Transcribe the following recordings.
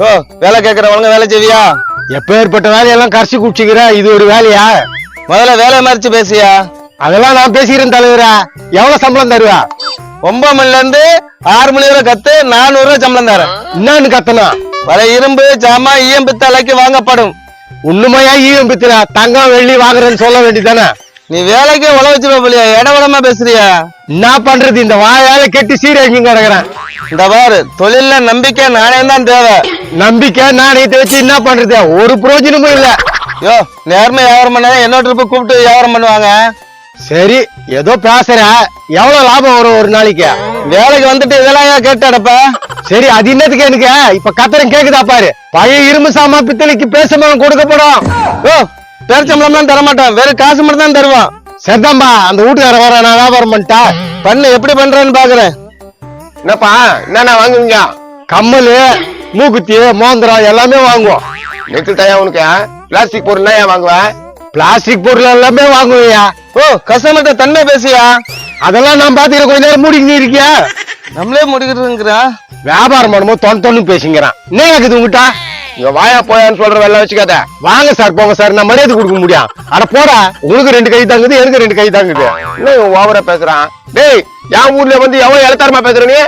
ஓ வேலை கேட்கறவங்க வேலை செய்வியா? எப்பேற்பட்ட வேலையெல்லாம் கரைச்சி குடிச்சுக்கிற, இது ஒரு வேலையா? முதல்ல வேலையை மறைச்சு பேசியா? அதெல்லாம் நான் பேசிக்கிறேன் தலைவரா. எவ்வளவு சம்பளம் தருவா? 9 மணில இருந்து 6 மணி வரை கத்து 400 ரூபாய் சம்பளம் தரேன். என்னன்னு கத்தனா? பல இரும்பு ஜாமா ஈயம் பித்தளைக்கு வாங்கப்படும். உண்மையா ஈயம் பித்தல தங்கம் வெள்ளி வாங்குறேன்னு சொல்ல வேண்டியதானே? நீ வேலைக்கு உழ வச்சுருவ போலியா? இடவடமா பேசுறியா? என்ன பண்றது, இந்த வாயால கெட்டி சீரழிஞ்சு கிடக்குறேன். இந்த பாரு, தொழில நம்பிக்கை நாணயம் தான் தேவை. நம்பிக்கை நாணயத்தை வச்சு என்ன பண்றது? ஒரு பிரயோஜனமும் இல்ல. யோ நேர்மை வியாபாரம் பண்ண என்னோட ட்ரிப்பு கூப்பிட்டு வியாபாரம் பண்ணுவாங்க. சரி ஏதோ பேசுற, எவ்வளவு லாபம் வரும் ஒரு நாளைக்கு? வேலைக்கு வந்துட்டு இதெல்லாம் கேட்டாடப்ப. சரி அது என்னதுக்கு எனக்கு இப்ப கத்தரம் கேக்குதா பாரு. பழைய இரும்பு சாமா பித்தளைக்கு பேசணும் கொடுக்கப்படும். யோ பேரச்சம்பளம் தர மாட்டான், வெறும் காசு மட்டும் தான் தருவான். சரிதான்பா, அந்த வீட்டுக்கார வர நான் வியாபாரம் பண்ணிட்டா பண்ணு எப்படி பண்றேன்னு பாக்குறேன். என்னப்பா என்னென்ன வாங்குவீங்க? கம்மல், மூக்குத்தி, மோந்திரம் எல்லாமே வாங்குவோம். நெக்கில் தாயா உனக்கு பிளாஸ்டிக் பொருள் ஏன் வாங்குவேன்? பிளாஸ்டிக் பொருள் எல்லாமே வாங்குவியா? ஓ கஸ்டமர்கிட்ட தன்மை பேசியா? அதெல்லாம் நான் பாத்துக்கிறேன். கொஞ்ச நேரம் மூடிக்கிட்டு இருக்கியா? நம்மளே முடிக்கிறதுங்கிறா. வியாபாரம் பண்ணும்போது தொண்ணு பேசிங்கிறான். என்ன இருக்குது உங்ககிட்ட? இங்க வாயா போயான்னு சொல்ற வேலை வச்சுக்காத. வாங்க சார் போங்க சார், நான் மரியாதை கொடுக்க முடியும். அட போடா, உங்களுக்கு 2 கை தாங்குது, எனக்கு 2 கை தாங்குது. இன்னும் ஓவரா பேசுறான். டேய் என் ஊர்ல வந்து எவ்வளவு இலத்தாரமா பேசுற நீ?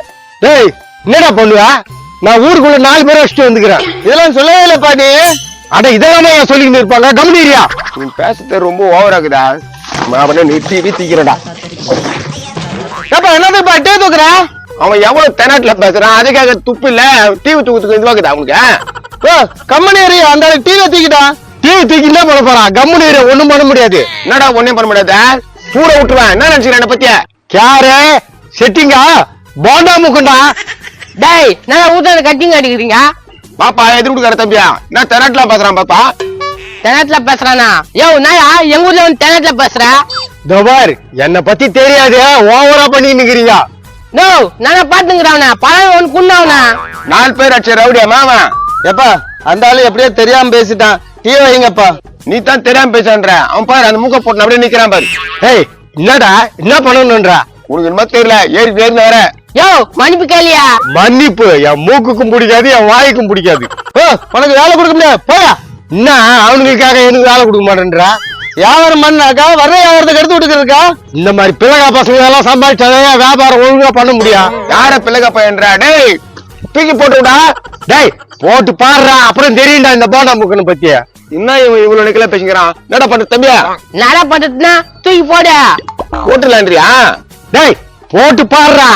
டேய் என்னடா பண்ணுவ? நான் ஊருக்குள்ள 4 பேரை வச்சுட்டு வந்துக்கிறேன். இதெல்லாம் சொல்லவே இல்லப்பா நீ. அட இதெல்லாம் சொல்லிக்கிட்டு இருப்பாங்க, கவனிரியா? நீ பேசுறது ரொம்ப ஓவராக்குதா. அவனை நிறுத்தி வீத்திக்கிறடா. என்னதுப்பா டே தூக்குற? அவன் எவ்வளவு தெனாட்டுல பேசுறான், அதுக்காக துப்பு இல்ல டிவி தூக்கத்துக்கு இதுவாக்குதா அவனுக்கு? ஓ கம்பெனி ஏரியா அந்த டிவி தூக்கிட்டான். டிவி தூக்கி என்ன பண்ண போறான்? கம்முனிரு, ஒண்ணும் பண்ண முடியாது. என்னடா ஒன்னும் பண்ண முடியாத, பூர விட்டுருவேன். என்ன நினைச்சுக்கிறேன் என்ன பத்திய? கேரு செட்டிங்கா போண்டா முக்குண்டா. டேய் நல்லா ஊத்தாத கட்டிங் அடிக்கிறீங்க. பாப்பா எதிர்கொடுக்கார தம்பியா, என்ன தெனாட்டுல பேசுறான் பாப்பா? தெனாட்டுல பேசுறானா? யோ நாயா எங்க ஊர்ல வந்து தெனாட்டுல பேசுற? தோபார் என்ன பத்தி தெரியாது, ஓவரா பண்ணி நிக்கிறீங்க. நோ நானா பாத்துங்கிறவனா பழம் ஒன்னு குண்ணாவனா 4 பேர் அடிச்ச ரவுடியா மாமா? எப்பா அந்த ஆளு எப்படியோ தெரியாம பேசிட்டான். டீ வைங்கப்பா. நீ தான் தெரியாம பேசுற. அவன் பாரு அந்த மூக்க போட்டு அப்படியே நிக்கிறான் பாரு. ஏய் என்னடா என்ன பண்ணணும்ன்றா? உனக்கு என்ன தெரியல, ஏறி பேருந்து வர. யோ மன்னிப்பு கேளியா? மன்னிப்பு என் மூக்குக்கும் பிடிக்காது, என் வாய்க்கும் பிடிக்காது. ஓ உனக்கு வேலை கொடுக்க முடியாது போயா. என்ன அவனுங்களுக்காக எனக்கு வேலை கொடுக்க மாட்டேன்றா? வியாபாரம் பண்ணாக்கா வர்ற வியாபாரத்துக்கு எடுத்து விட்டுக்கிறதுக்கா? இந்த மாதிரி பிள்ளைகா பசங்க எல்லாம் சம்பாதிச்சாதான் வியாபாரம் ஒழுங்கா பண்ண முடியும். யார பிள்ளைக பையன்றா? டேய் தூக்கி போட்டு விடா. டேய் போட்டு பாடுறா, அப்புறம் தெரியும்டா இந்த போண்டா முக்கனை பத்தி. என்ன இவன் இவ்வளவு நிக்கல பேசிக்கிறான்? என்னடா பண்ற தம்பியா? நட பண்றதுன்னா தூக்கி போடு. போட்டுலான்றியா? டேய் போட்டு பாடுறா.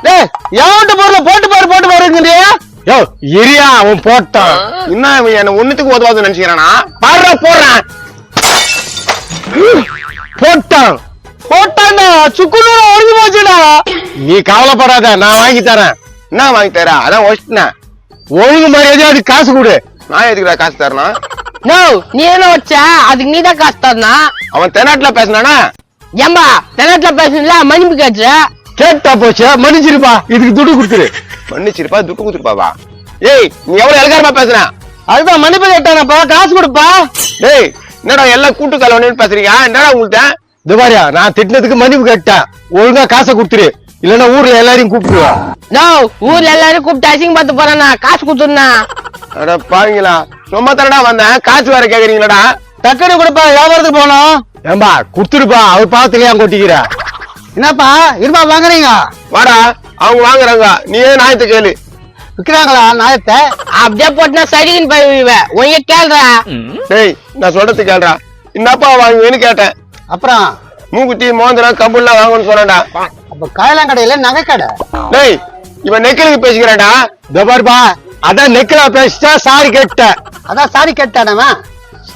டேய் எவன்ட்ட பொருளை போட்டு பாருங்கறியா? யோ இரியா, அவன் போட்டான். என்ன இவன் என்ன ஒண்ணுத்துக்கு உதவாது நினைச்சுக்கிறானா? பாடுறா போடுறான். போட்டான் போட்டாண்டா சுக்குனு ஒழுங்கி போச்சுடா. நீ கவலைப்படாத, நான் வாங்கி தரேன். என்ன வாங்கி தர? அதான் வச்சுட்டேன். ஒழுங்கு மரியாதையா அதுக்கு காசு கொடு. நான் எதுக்குடா காசு தரணும்? நோ நீ என்ன வச்ச? அதுக்கு நீ தான் காசு தரணும். அவன் தெனாட்டுல பேசினானா? ஏம்பா தெனாட்டுல பேசுனல மன்னிப்பு கேட்டு கேட்டா போச்சு, மன்னிச்சிருப்பா, இதுக்கு துடு கொடுத்துரு. மன்னிச்சிருப்பா, துட்டு கொடுத்துருப்பாவா? ஏய் நீ எவ்வளவு இலக்காரமா பேசுற? அதுதான் மன்னிப்பு கேட்டானப்பா, காசு கொடுப்பா. டேய் என்னடா எல்லாம் கூட்டு கலவன்னு பேசுறீங்க? என்னடா உங்கள்ட்ட? துபாரியா நான் திட்டினதுக்கு மன்னிப்பு கேட்டேன், ஒழுங்கா காசை கொடுத்துரு, இல்லன்னா ஊர்ல எல்லாரையும் கூப்பிடுவேன். நோ ஊர்ல எல்லாரும் கூப்பிட்டு அசிங்க பார்த்து போறானா, காசு கொடுத்துருனா. அட பாருங்களா, சும்மா தானடா வந்தேன், காசு வேற கேக்குறீங்களாடா? டக்குனு கொடுப்பா, வியாபாரத்துக்கு போனோம். ஏம்பா கொடுத்துருப்பா, அவர் பாத்துலயா கொட்டிக்கிற. என்னப்பா இருப்பா வாங்குறீங்க? வாடா, அவங்க வாங்குறாங்க, நீ ஏன் நாயத்தை கேளு. விக்கிறாங்களா நாயத்தை? அப்படியே போட்டுனா சரின்னு போய்விடுவேன். உங்க கேள்றா. டேய் நான் சொல்றது கேள்றா. என்னப்பா வாங்குவேன்னு கேட்டேன். அப்புறம் மூக்குத்தி மோந்திரம் கம்புல்லாம் வாங்கணும்னு சொன்னடா. அப்ப காயலாங்கடையில நகை கடை. டேய் இவன் நெக்கிலுக்கு பேசிக்கிறான்டா. துபார்பா அதான் நெக்கலா பேசிட்டா சாரி கேட்டேன். அதான் சாரி கேட்டானவன்.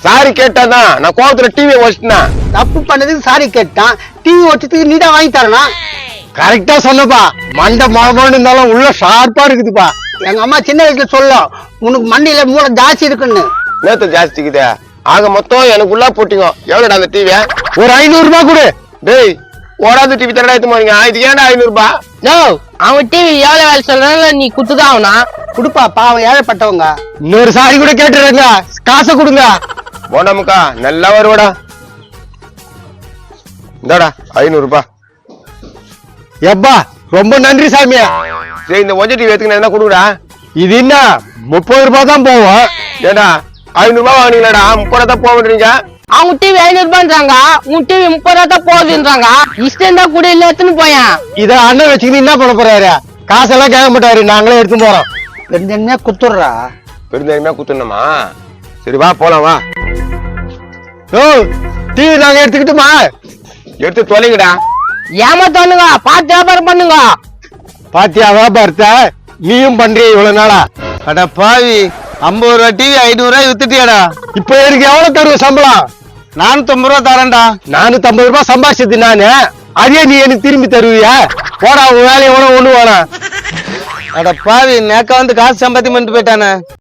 சாரி கேட்டாதான் நான் கோபத்துல டிவியை வச்சுட்டேன். தப்பு பண்ணதுக்கு சாரி கேட்டான், டிவி வச்சதுக்கு நீதான் வாங்கி தரணும். கரெக்டா சொன்னப்பா, மண்டை மழமன்னு இருந்தாலும் உள்ள ஷார்ப்பா இருக்குதுப்பா. எங்க அம்மா சின்ன வயசுல சொல்லும், உனக்கு மண்டையில மூளை ஜாஸ்தி இருக்குன்னு. நேத்து ஜாஸ்திக்குதே. ஆக மொத்தம் எனக்கு உள்ள போட்டீங்க. எவ்வளோடா அந்த டிவிய? ஒரு 500 ரூபாய் கொடு. டேய் ஓடாத டிவி தரடா எடுத்து போறீங்க, இது ஏன்டா 500 ரூபாய்? நோ அவன் டிவி எவ்வளவு வேலை சொல்றான், நீ குத்துதான் அவனா. குடுப்பா, பாவம் ஏழைப்பட்டவங்க. இன்னொரு சாரி கூட கேட்டுறேங்க, காசை கொடுங்க. போண்டாமுக்கா நல்லா வருவாடா. இந்தாடா 500 ரூபாய். எப்பா ரொம்ப நன்றி சாமியா. சரி இந்த ஒஜ டிவி எடுத்துக்கிட்டு என்ன கொடுக்குறா? இது என்ன 30 ரூபாய் தான் போவோம். ஏடா 500 ரூபாய் வாங்கினீங்களாடா 30 ரூபா தான் போகன்றீங்க. அவங்க டிவி 500 ரூபான்றாங்க, உன் டிவி 30 ரூபா தான் போகுதுன்றாங்க. இஷ்டம் தான் கூட இல்ல எடுத்துன்னு போயேன். இத அண்ணன் வச்சுக்கிட்டு என்ன பண்ண போறாரு? காசெல்லாம் கேட்க மாட்டாரு, நாங்களே எடுத்து போறோம். என்ன குத்துடுறா? பெருந்தன்மையா குத்துணுமா? சரி வா போலாம் வா. ஓ டிவி நாங்க எடுத்துக்கிட்டுமா? எடுத்து தொலைங்கடா. ஏமாத்தானுங்க, பார்த்து வியாபாரம் பண்ணுங்க. பாத்தியா வியாபாரத்தை நீயும் பண்றிய இவ்வளவு நாளா? அட பாவி, 50 ரூபா டிவி 500 ரூபாய் வித்துட்டியாடா? இப்ப எனக்கு எவ்வளவு தருவ சம்பளம்? 450 ரூபா தரேன்டா. 450 ரூபாய் சம்பாதிச்சது நானு, அதே நீ எனக்கு திரும்பி தருவியா? போடா உன் வேலையை ஒண்ணு வேணாம். அட பாவி, நேக்க வந்து காசு சம்பாத்தி பண்ணிட்டு போயிட்டானே.